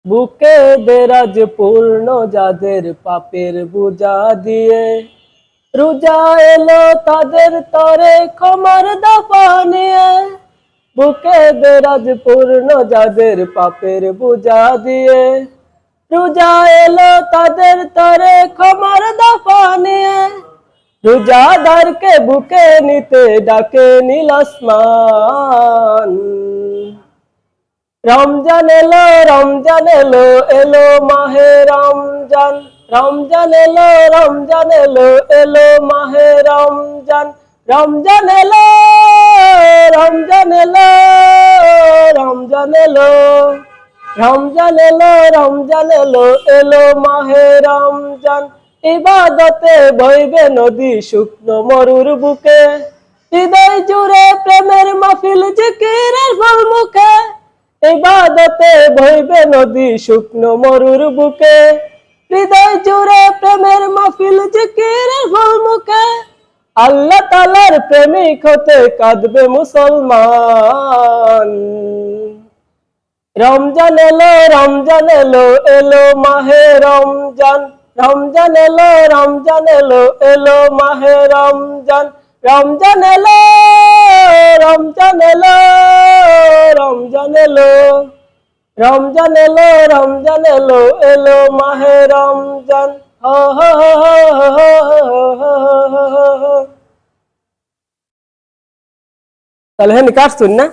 বুকে দেরাজ পূর্ণ যাদের পাপের বোঝা দিয়ে, রোজা এলো তাদের তরে ক্ষমার দফা নিয়ে। বুকে দেরাজ পূর্ণ যাদের পাপের বোঝা দিয়ে, রোজা এলো তাদের তরে ক্ষমার দফা নিয়ে। রোজাদারকে বুকে নিতে ডাকে নীল আসমান। রমজান এলো, রমজান এলো, এলো মাহে রমজান। রমজান এলো, রমজান এলো, এলো মাহে রমজান। রমজান এলো, রমজান এলো, রমজান এলো, রমজান এলো, রমজান এলো, এলো মাহে রমজান। ইবাদতে বইবে নদী শুকনো মরুর বুকে, হৃদয় জুড়ে প্রেমের মাহফিল জিকিরের ফল মুখে। ইবাদতে বইবে নদী শুকনো মরুর বুকে, হৃদয় জুড়ে প্রেমের মাহফিল জিকিরের ফল মুখে। আল্লাহ তাআলার প্রেমিক হতে কাঁদবে মুসলমান। রমজান এলো, রমজান এলো, এলো মাহে রমজান। রমজান এলো, রমজান এলো, এলো মাহে রমজান। রমজান এলো, রমজান এলো, রমজান এলো, রমজান এলো, রমজান এলো, এলো মাহে রমজান। হো হো হো হো হো হো হো হো। তাহলে হ্যাঁ কাটছুন না।